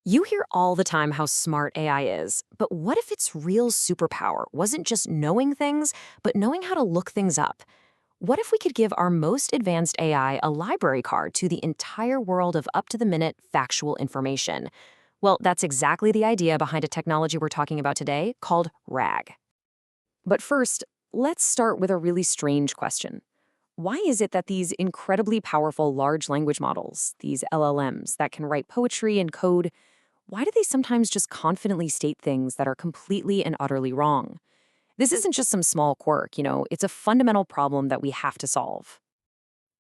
You hear all the time how smart AI is, but what if its real superpower wasn't just knowing things, but knowing how to look things up? What if we could give our most advanced AI a library card to the entire world of up-to-the-minute factual information? Well, that's exactly the idea behind a technology we're talking about today called RAG. But first, let's start with a really strange question. Why is it that these incredibly powerful large language models, these LLMs that can write poetry and code, why do they sometimes just confidently state things that are completely and utterly wrong? This isn't just some small quirk, it's a fundamental problem that we have to solve.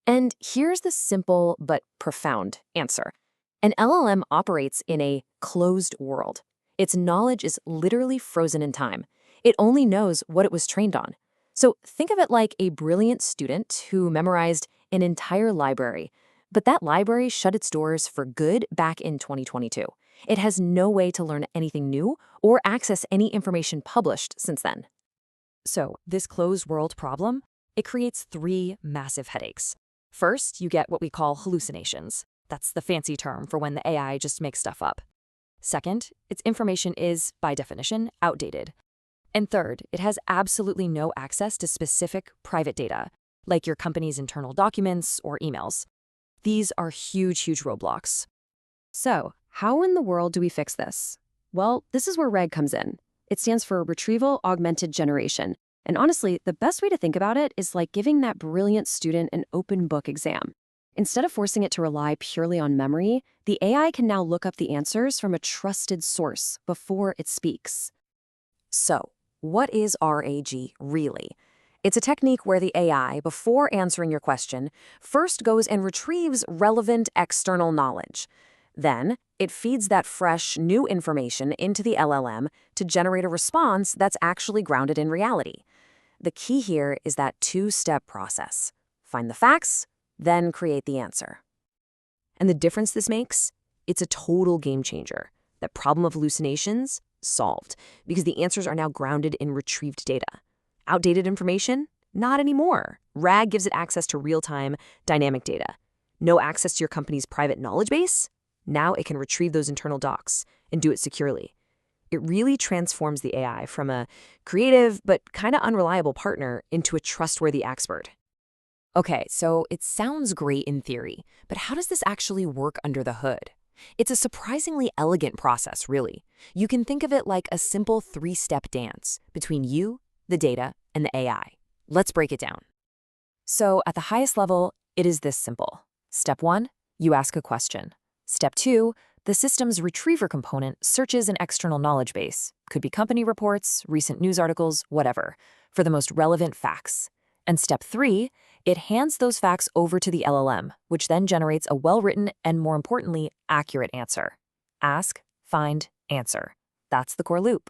And here's the simple but profound answer. An LLM operates in a closed world. Its knowledge is literally frozen in time. It only knows what it was trained on. So think of it like a brilliant student who memorized an entire library, but that library shut its doors for good back in 2022. It has no way to learn anything new or access any information published since then. So, this closed world problem, it creates three massive headaches. First, you get what we call hallucinations. That's the fancy term for when the AI just makes stuff up. Second, its information is, by definition, outdated. And third, it has absolutely no access to specific private data, like your company's internal documents or emails. These are huge roadblocks. So, how in the world do we fix this? Well, this is where RAG comes in. It stands for Retrieval-Augmented Generation. And honestly, the best way to think about it is like giving that brilliant student an open book exam. Instead of forcing it to rely purely on memory, the AI can now look up the answers from a trusted source before it speaks. So, what is RAG really? It's a technique where the AI, before answering your question, first goes and retrieves relevant external knowledge. Then, it feeds that fresh, new information into the LLM to generate a response that's actually grounded in reality. The key here is that two-step process. Find the facts, then create the answer. And the difference this makes? It's a total game changer. That problem of hallucinations? Solved, because the answers are now grounded in retrieved data. Outdated information? Not anymore. RAG gives it access to real-time, dynamic data. No access to your company's private knowledge base? Now it can retrieve those internal docs and do it securely. It really transforms the AI from a creative but kind of unreliable partner into a trustworthy expert. Okay, so it sounds great in theory, but how does this actually work under the hood? It's a surprisingly elegant process, really. You can think of it like a simple three-step dance between you, the data, and the AI. Let's break it down. So at the highest level, it is this simple. Step 1, you ask a question. Step 2, the system's retriever component searches an external knowledge base, could be company reports, recent news articles, whatever, for the most relevant facts. And step 3, it hands those facts over to the LLM, which then generates a well-written and, more importantly, accurate answer. Ask, find, answer. That's the core loop.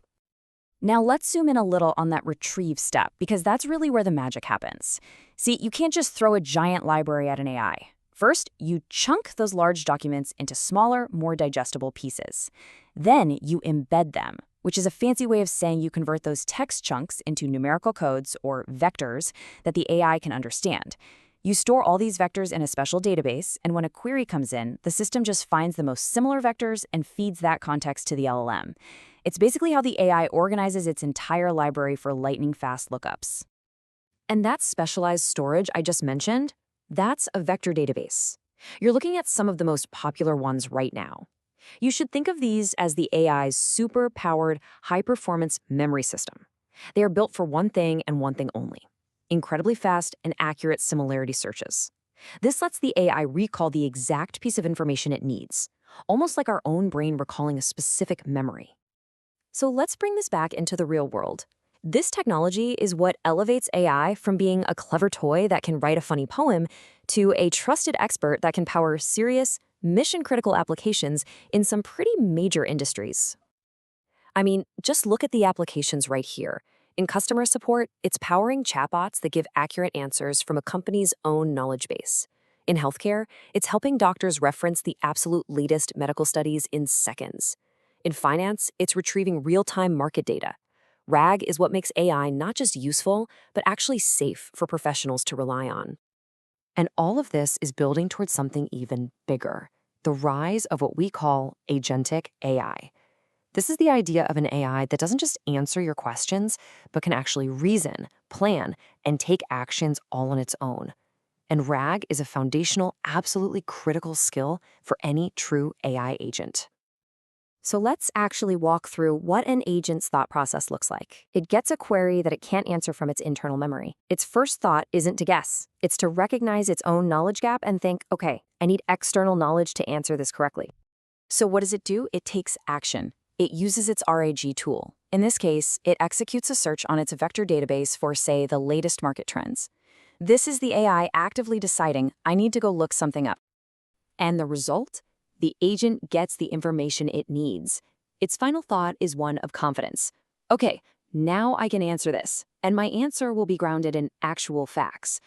Now let's zoom in a little on that retrieve step, because that's really where the magic happens. See, you can't just throw a giant library at an AI. First, you chunk those large documents into smaller, more digestible pieces. Then you embed them, which is a fancy way of saying you convert those text chunks into numerical codes or vectors that the AI can understand. You store all these vectors in a special database, and when a query comes in, the system just finds the most similar vectors and feeds that context to the LLM. It's basically how the AI organizes its entire library for lightning-fast lookups. And that specialized storage I just mentioned, that's a vector database. You're looking at some of the most popular ones right now. You should think of these as the AI's super-powered, high-performance memory system. They are built for one thing and one thing only: incredibly fast and accurate similarity searches. This lets the AI recall the exact piece of information it needs, almost like our own brain recalling a specific memory. So let's bring this back into the real world. This technology is what elevates AI from being a clever toy that can write a funny poem to a trusted expert that can power serious, mission-critical applications in some pretty major industries. I mean, just look at the applications right here. In customer support, it's powering chatbots that give accurate answers from a company's own knowledge base. In healthcare, it's helping doctors reference the absolute latest medical studies in seconds. In finance, it's retrieving real-time market data. RAG is what makes AI not just useful, but actually safe for professionals to rely on. And all of this is building towards something even bigger: the rise of what we call agentic AI. This is the idea of an AI that doesn't just answer your questions, but can actually reason, plan, and take actions all on its own. And RAG is a foundational, absolutely critical skill for any true AI agent. So let's actually walk through what an agent's thought process looks like. It gets a query that it can't answer from its internal memory. Its first thought isn't to guess. It's to recognize its own knowledge gap and think, okay, I need external knowledge to answer this correctly. So what does it do? It takes action. It uses its RAG tool. In this case, it executes a search on its vector database for, say, the latest market trends. This is the AI actively deciding, I need to go look something up. And the result? The agent gets the information it needs. Its final thought is one of confidence. Okay, now I can answer this, and my answer will be grounded in actual facts.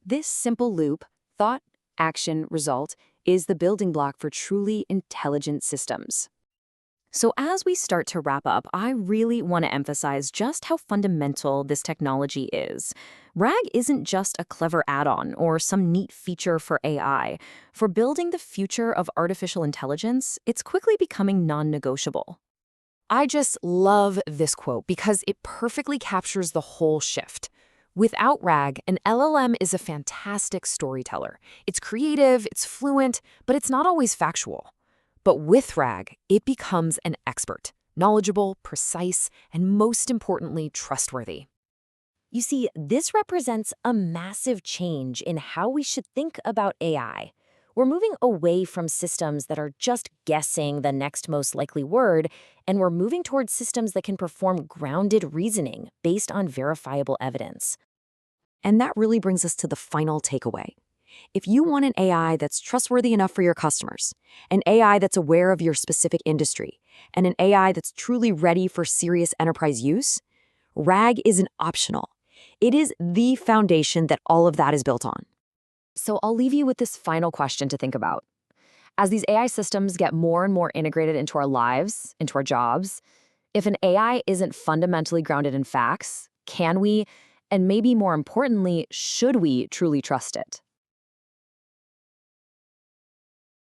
This simple loop, thought, action, result, is the building block for truly intelligent systems. So as we start to wrap up, I really want to emphasize just how fundamental this technology is. RAG isn't just a clever add-on or some neat feature for AI. For building the future of artificial intelligence, it's quickly becoming non-negotiable. I just love this quote because it perfectly captures the whole shift. Without RAG, an LLM is a fantastic storyteller. It's creative, it's fluent, but it's not always factual. But with RAG, it becomes an expert, knowledgeable, precise, and most importantly, trustworthy. You see, this represents a massive change in how we should think about AI. We're moving away from systems that are just guessing the next most likely word, and we're moving towards systems that can perform grounded reasoning based on verifiable evidence. And that really brings us to the final takeaway. If you want an AI that's trustworthy enough for your customers, an AI that's aware of your specific industry, and an AI that's truly ready for serious enterprise use, RAG isn't optional. It is the foundation that all of that is built on. So I'll leave you with this final question to think about. As these AI systems get more and more integrated into our lives, into our jobs, if an AI isn't fundamentally grounded in facts, can we, and maybe more importantly, should we truly trust it?